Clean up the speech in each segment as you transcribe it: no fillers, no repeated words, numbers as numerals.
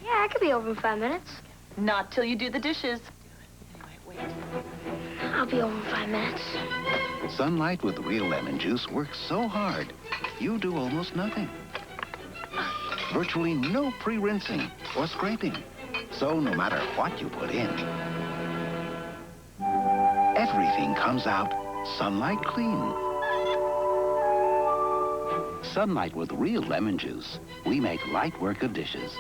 Yeah, I could be over in 5 minutes. Not till you do the dishes. I'll be over in 5 minutes. Sunlight with real lemon juice works so hard, you do almost nothing. Virtually no pre-rinsing or scraping. So no matter what you put in, everything comes out Sunlight clean. Sunlight with real lemon juice. We make light work of dishes.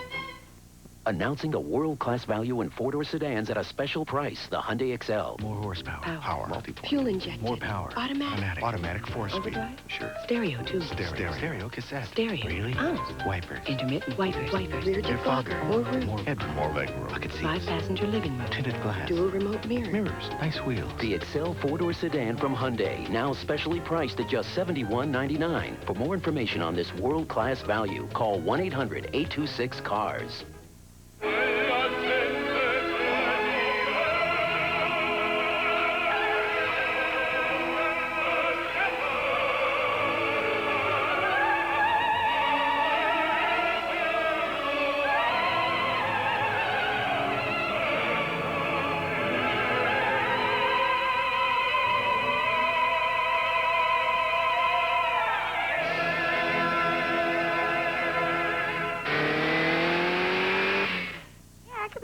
Announcing a world-class value in four-door sedans at a special price, the Hyundai Excel. More horsepower. Power. Multi-point. Fuel injected. More power. Automatic. Automatic 4-speed. Overdrive? Sure. Stereo, too. Stereo cassette. Stereo. Really? Oh. Wiper. Intermittent. Wipers. Rear Fogger. More room. More headroom. More legroom. Bucket seats. 5-passenger living room. Tinted glass. Dual remote mirror. Mirrors. Nice wheels. The Excel four-door sedan from Hyundai, now specially priced at just $71.99. For more information on this world-class value, call 1-800-826-CARS.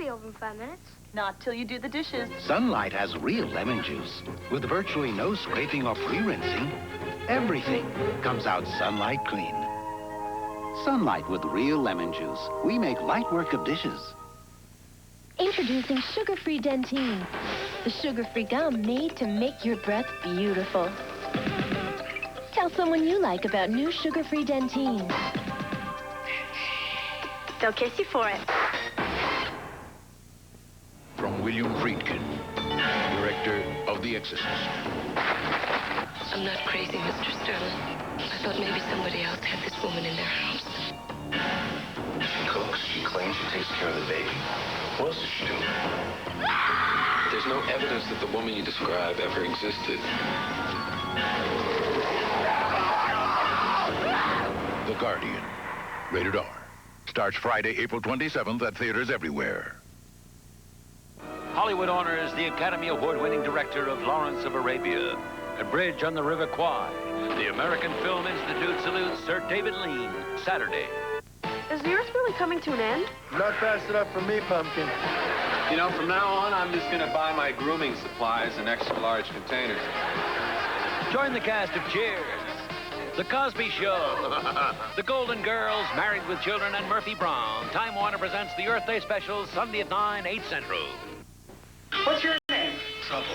Over in 5 minutes. Not till you do the dishes. Sunlight has real lemon juice. With virtually no scraping or pre-rinsing, everything comes out Sunlight clean. Sunlight with real lemon juice. We make light work of dishes. Introducing sugar-free Dentyne, the sugar-free gum made to make your breath beautiful. Tell someone you like about new sugar-free Dentyne. They'll kiss you for it. From William Friedkin, director of The Exorcist. I'm not crazy, Mr. Sterling. I thought maybe somebody else had this woman in their house. She cooks, she cleans, she takes care of the baby. What else does she do? There's no evidence that the woman you describe ever existed. The Guardian, rated R. Starts Friday, April 27th at theaters everywhere. Hollywood honors the Academy Award-winning director of Lawrence of Arabia, A Bridge on the River Kwai. The American Film Institute salutes Sir David Lean, Saturday. Is the Earth really coming to an end? Not fast enough for me, Pumpkin. You know, from now on, I'm just going to buy my grooming supplies in extra-large containers. Join the cast of Cheers, The Cosby Show, The Golden Girls, Married with Children, and Murphy Brown. Time Warner presents the Earth Day special, Sunday at 9, 8 Central. What's your name? Trouble.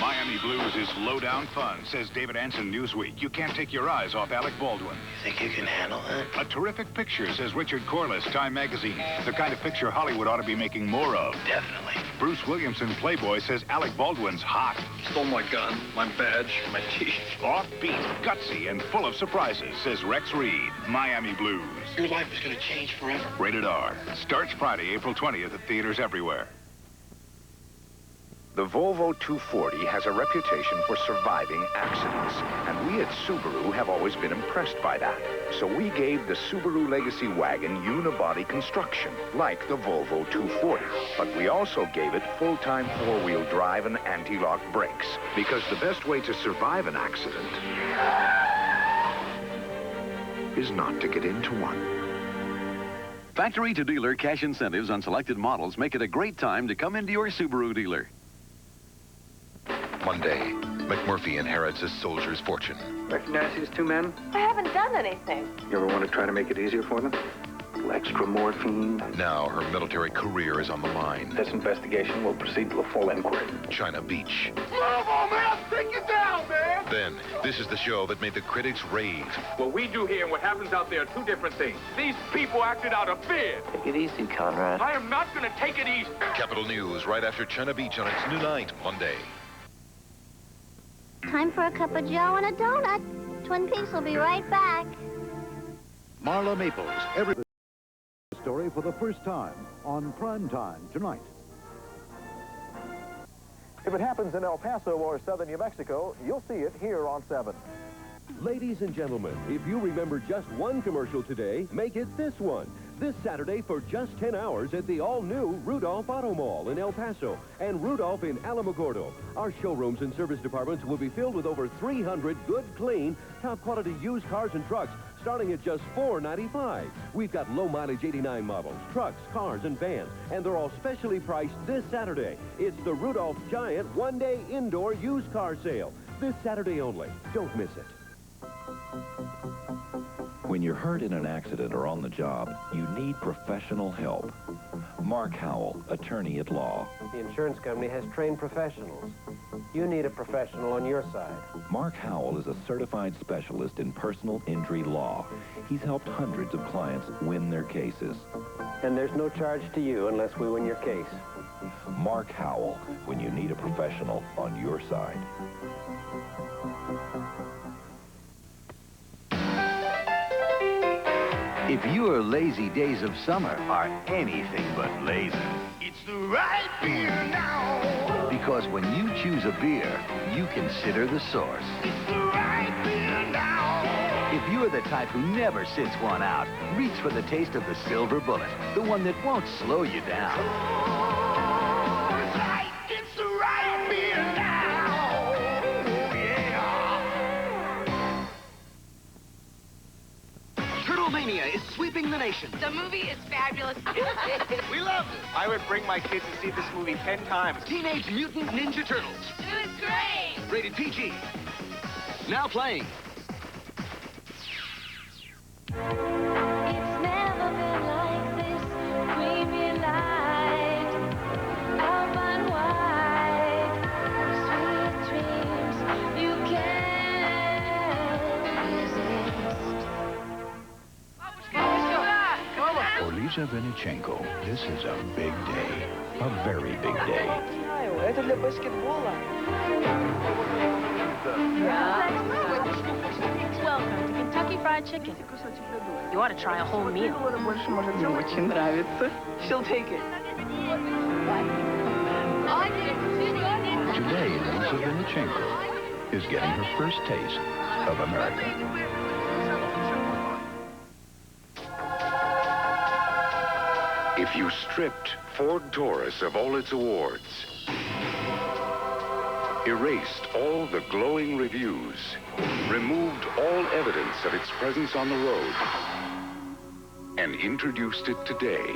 Miami Blues is low-down fun, says David Anson Newsweek. You can't take your eyes off Alec Baldwin. You think you can handle that? A terrific picture, says Richard Corliss, Time Magazine. The kind of picture Hollywood ought to be making more of. Definitely. Bruce Williamson, Playboy, says Alec Baldwin's hot. Stole my gun, my badge, my teeth. Offbeat, gutsy, and full of surprises, says Rex Reed, Miami Blues. Your life is going to change forever. Rated R. Starts Friday, April 20th at theaters everywhere. The Volvo 240 has a reputation for surviving accidents, and we at Subaru have always been impressed by that. So we gave the Subaru Legacy wagon unibody construction, like the Volvo 240. But we also gave it full-time four-wheel drive and anti-lock brakes, because the best way to survive an accident is not to get into one. Factory-to-dealer cash incentives on selected models make it a great time to come into your Subaru dealer. Monday, McMurphy inherits his soldier's fortune. Recognize these two men? I haven't done anything. You ever want to try to make it easier for them? A little extra morphine? Now her military career is on the line. This investigation will proceed to a full inquiry. China Beach. Move on, man! Take it down, man! Then, this is the show that made the critics rave. What we do here and what happens out there are two different things. These people acted out of fear. Take it easy, Conrad. I am not going to take it easy. Capital News right after China Beach on its new night, Monday. Time for a cup of joe and a donut. Twin Peaks will be right back. Marla Maples, every story for the first time on Primetime tonight. If it happens in El Paso or southern New Mexico, you'll see it here on 7. Ladies and gentlemen, if you remember just one commercial today, make it this one. this Saturday for just 10 hours at the all-new Rudolph Auto Mall in El Paso and Rudolph in Alamogordo. Our showrooms and service departments will be filled with over 300 good, clean, top-quality used cars and trucks starting at just $4.95. We've got low-mileage 89 models, trucks, cars, and vans, and they're all specially priced this Saturday. It's the Rudolph Giant one-day indoor used car sale. This Saturday only. Don't miss it. When you're hurt in an accident or on the job, you need professional help. Mark Howell, attorney at law. The insurance company has trained professionals. You need a professional on your side. Mark Howell is a certified specialist in personal injury law. He's helped hundreds of clients win their cases. And there's no charge to you unless we win your case. Mark Howell, when you need a professional on your side. If your lazy days of summer are anything but lazy, It's the right beer now. because when you choose a beer, you consider the source. It's the right beer now. If you're the type who never sits one out, reach for the taste of the Silver Bullet, the one that won't slow you down. Coors Light, it's the right beer now. Oh, yeah. Turtle Mania is sweeping the nation. The movie is fabulous. We loved it. I would bring my kids to see this movie 10 times. Teenage Mutant Ninja Turtles. It was great. Rated PG. Now playing. It's never been like this. Creamy light, Alpine White, sweet dreams you can't resist. For Lisa Vinichenko, this is a big day. A very big day. Это для баскетбола. Welcome to Kentucky Fried Chicken. You ought to try a whole meal. Мне очень нравится. She'll take it. Today, Lisa Vinichenko is getting her first taste of America. If you stripped Ford Taurus of all its awards, erased all the glowing reviews, removed all evidence of its presence on the road, and introduced it today,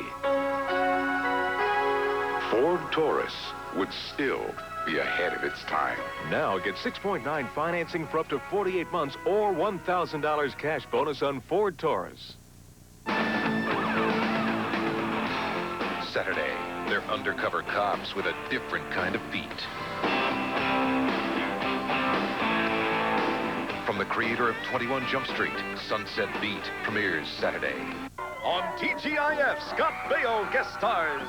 Ford Taurus would still be ahead of its time. Now get 6.9 financing for up to 48 months or $1,000 cash bonus on Ford Taurus. Saturday, they're undercover cops with a different kind of beat. From the creator of 21 Jump Street, Sunset Beat premieres Saturday. On TGIF, Scott Baio guest stars.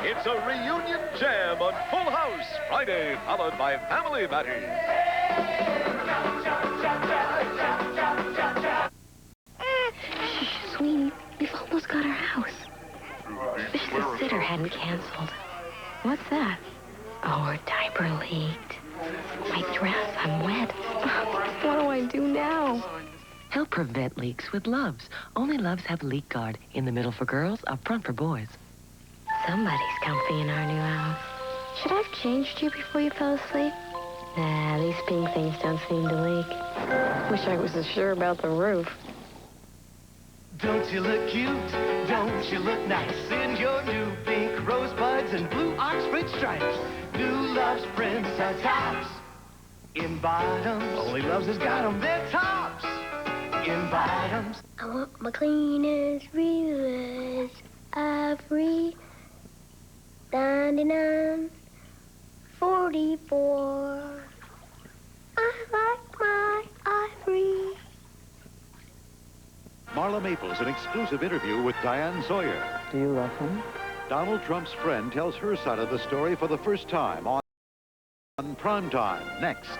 It's a reunion jam on Full House, Friday, followed by Family Matters. Sweetie, we've almost got our house. Wish the sitter hadn't canceled. What's that? Oh, her diaper leaked. My dress, I'm wet. What do I do now? Help prevent leaks with Luvs. Only Luvs have leak guard. In the middle for girls, up front for boys. Somebody's comfy in our new house. Should I have changed you before you fell asleep? Nah, these pink things don't seem to leak. Wish I was as sure about the roof. Don't you look cute? Don't you look nice in your new pink rosebuds and blue Oxford stripes? New Luvs prints are tops in bottoms. Only Luvs has got them. They're tops in bottoms. I want my cleanest real Ivory 99 44. I like my Ivory. Marla Maples, an exclusive interview with Diane Sawyer. Do you love him? Donald Trump's friend tells her side of the story for the first time on Primetime, next.